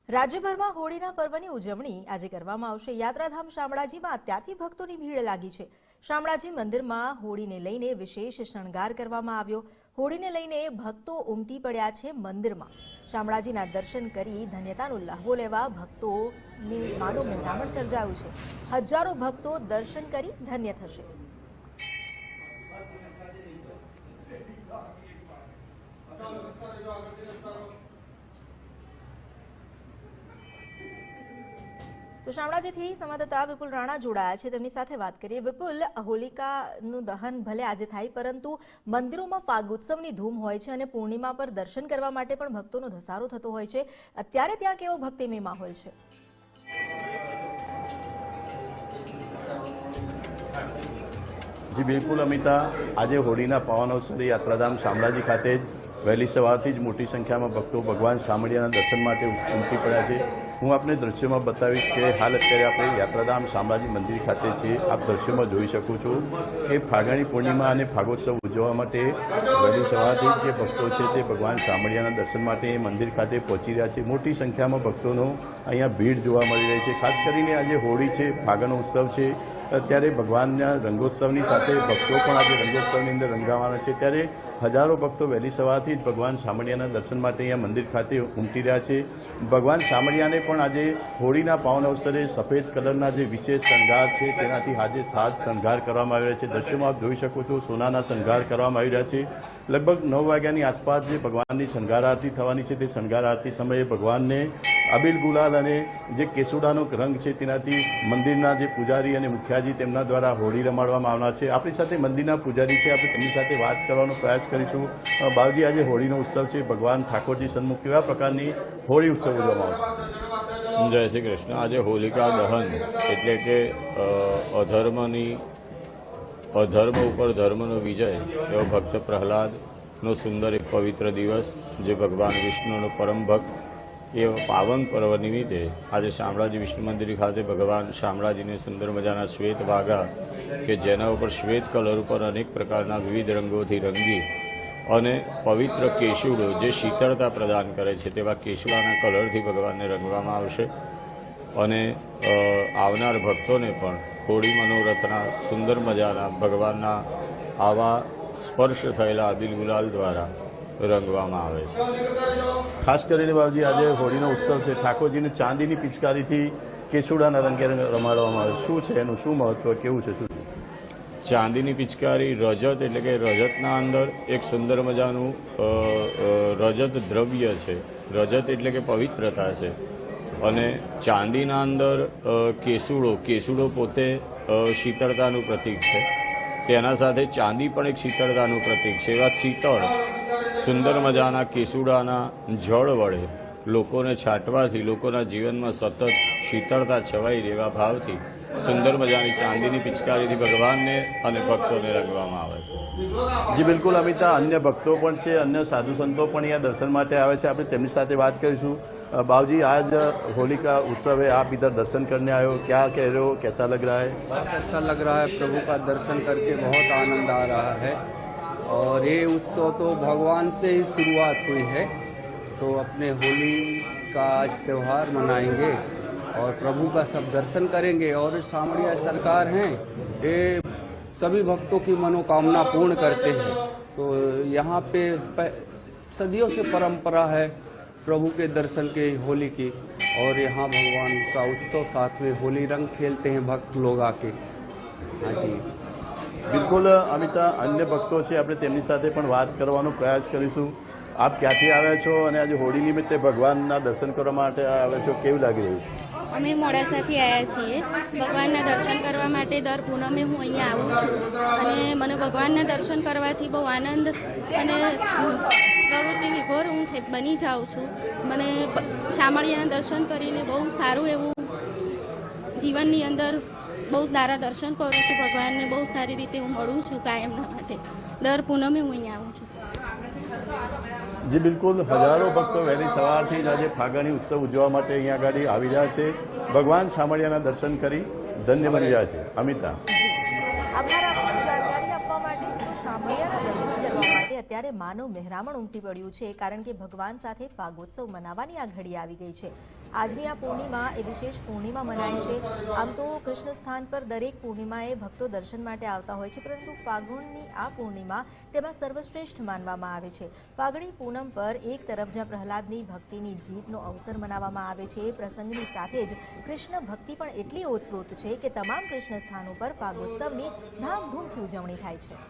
રાજ્યભરમાં હોળીના પર્વની ઉજવણી આજે કરવામાં આવશે। યાત્રાધામ શામળાજીમાં અત્યારથી ભક્તોની ભીડ લાગી છે। શામળાજી મંદિરમાં હોળીને લઈને વિશેષ શણગાર કરવામાં આવ્યો। હોળીને લઈને ભક્તો ઉમટી પડ્યા છે મંદિરમાં। શામળાજીના દર્શન કરી ધન્યતાનો લહાવો લેવા ભક્તોની માનું મહેરામણ સર્જાયું છે। હજારો ભક્તો દર્શન કરી ધન્ય થશે। तो शामळाजीथी संवाददाता विपुल राणा जोड़ाया है, तेमनी साथे बात करिए। विपुल, होलिकानुं दहन भले आजे थाय परंतु मंदिरों में फागोत्सवनी धूम होय छे अने पूर्णिमा पर दर्शन करवा माटे पण भक्तोनो धसारो थतो होय छे। अत्यारे त्यां केवो भक्तिमय माहोल छे? जी बिल्कुल अमिता, आज होळीना पावन अवसरे यात्राधाम शामळाजी खाते वहेली सवारथी ज मोटी संख्या में भक्तों भगवान शामळियाना दर्शन माटे उमटी पड्या छे। हूँ आपने दृश्य में बतावीश कि हाल अत्यारे आपणे यात्राधाम शामळाजी मंदिर खाते छे। आप दृश्य में जोई शको छो कि फागणी पूर्णिमा और फागोत्सव उजववा माटे वहेली सवारथी जे भक्तों छे ते भगवान शामळियाना दर्शन माटे मंदिर खाते पहोंची रह्या छे। मोटी संख्या में भक्तों अहींया भीड़ जोवा मळी रही है। खास करीने आज होळी छे, फागण उत्सव छे, त्यारे भगवानना रंगोत्सवनी साथे भक्तों पण आज रंगोत्सवनी अंदर रंगावाना छे। त्यारे हजारों भक्तों वहेली सवारथी ज भगवान शामळियाना दर्शन माटे अहींया मंदिर खाते उमटी रह्या छे। भगवान शामळियाने पण आजे होळीना पावन अवसरे सफेद कलरना जे विशेष शणगार छे तेनाथी आजे साज शणगार करवामां आवी रह्या छे। दृश्यमां आप जोई शको छो सोनाना शणगार करवामां आवी रह्या छे। लगभग 9 वाग्यानी आसपास जे भगवाननी शणगार आरती थवानी छे ते शणगार आरती समये भगवानने अबील गुलाल अने जे केसुडानो रंग छे तेनाथी मंदिरना जे पुजारी अने मुखियाजी तेमना द्वारा होळी रमाडवामां आवनार छे। आपणी साथे मंदिरना पुजारी छे, आपणे तेमनी साथे वात करवानो प्रयास करीशुं। बावजी, आज होळीनो उत्सव छे, भगवान ठाकोरजी सन्मुख केवा प्रकारनी होळी उत्सव उजववामां आवशे? जय श्री कृष्ण। आज होलिका दहन एटले के अधर्म पर धर्मनो विजय एवो भक्त प्रहलादनो सुंदर एक पवित्र दिवस जे भगवान विष्णुनो परम भक्त ए पावन पर्व निमित्ते आज शामळाजी विष्णु मंदिर खाते भगवान शामळाजी ने सुंदर मजाना श्वेत वाघा के जेना पर श्वेत कलर पर अनेक प्रकारना विविध रंगोथी रंगी अने पवित्र केशुडो जे शीतलता प्रदान करे छे तेवा केशुडाना कलरथी भगवानने रंगवामां आवशे अने आवनार भक्तोने पण होळी मनोरथना सुंदर मजाना भगवानना आवा स्पर्श थयेला अबील गुलाल द्वारा रंगवामां आवे छे। खास करीने बाबूजी, आज होळीनो उत्सव छे, ठाकोरजीने चांदीनी पिचकारीथी केसुडाना रंगे रमाडवामां आवे। शुं छे एनुं शुं महत्व, केवुं छे? शुं चांदीनी पिचकारी रजत एटले के रजतना अंदर एक सुंदर मजानुं रजत द्रव्य छे। रजत एटले के पवित्रता छे अने चांदीना अंदर केसुडो पोते शीतलतानुं प्रतीक छे। तेना साथे चांदी पण एक शीतलतानुं प्रतीक छे। एवा शीतल सुंदर मजाना केसुडाना जळ वडे लोकोने छाटवाथी लोकोना जीवनमां सतत शीतलता छवाई रहेवा भावथी सुंदर मजानी चांदीनी पिचकारीथी भगवानने अने भक्तोने रंगवामां आवे छे। जी बिल्कुल अमिता, अन्य भक्तों पण छे, अन्य साधु संतो पण अहींया दर्शन माटे आवे छे। आपणे तेमनी साथे बात करीशुं। बाबूजी, आज होलिका उत्सव है, आप इधर दर्शन करने आए हो, क्या कह रहे हो, कैसा लग रहा है? बहुत अच्छा लग रहा है। प्रभु का दर्शन करके बहुत आनंद आ रहा है और ये उत्सव तो भगवान से ही शुरुआत हुई है, तो अपने होली का आज त्यौहार मनाएंगे और प्रभु का सब दर्शन करेंगे। और शामळिया सरकार हैं, ये सभी भक्तों की मनोकामना पूर्ण करते हैं। तो यहाँ पे सदियों से परंपरा है प्रभु के दर्शन के, होली की, और यहाँ भगवान का उत्सव, साथ में होली रंग खेलते हैं भक्त लोग आके। हाँ जी बिल्कुल अमिता, अन्य भक्तों छे, आपणे तेमनी साथे पण वात करवानो प्रयास करीशुं। आप क्यांथी आव्या छो अने आज होળી निमित्ते भगवानना दर्शन करवा माटे आव्या छो, केवुं लागी रह्युं छे? અમે મોડાસાથી આવ્યા છીએ। ભગવાનના દર્શન કરવા માટે દર પૂનમે હું અહીંયા આવું છું અને મને ભગવાનના દર્શન કરવાથી બહુ આનંદ અને પ્રવૃત્તિ વિભોર હું બની જાઉં છું। મને શામળિયાના દર્શન કરીને બહુ સારું એવું જીવનની અંદર બહુ સારા દર્શન કરું છું। ભગવાનને બહુ સારી રીતે હું મળું છું કાયમના માટે। દર પૂનમે હું અહીંયા આવું છું। जी बिल्कुल, हजारों भक्तों वहेली सवारथी ज आजे फागणी उत्सव उजववा माटे अहींया आगाड़ी आवी रह्या छे। भगवान शामळियाना दर्शन करी धन्य बनी रह्या छे। अमिता, आभार आपनी जानकारी आपवा माटे। तो शामळियाना दर्शन करवा माटे અત્યારે માનવ મહેરામણ ઉમટી પડ્યું છે, કારણ કે ભગવાન સાથે ફાગોત્સવ મનાવવાની આ ઘડી આવી ગઈ છે. આજની આ પૂર્ણિમા એ વિશેષ પૂર્ણિમા મનાય છે. આમ તો કૃષ્ણ સ્થાન પર દરેક પૂર્ણિમાએ ભક્તો દર્શન માટે આવતા હોય છે, પરંતુ ફાગણની આ પૂર્ણિમા તેમાં સર્વશ્રેષ્ઠ માનવામાં આવે છે. ફાગણી પૂનમ પર એક તરફ જ્યાં પ્રહલાદની ભક્તિની જીતનો અવસર મનાવવામાં આવે છે, પ્રસંગની સાથે જ કૃષ્ણ ભક્તિ પણ એટલી ઓતપ્રોત છે કે તમામ કૃષ્ણ સ્થાનો પર ફાગોત્સવની ધામધૂમથી ઉજવણી થાય છે.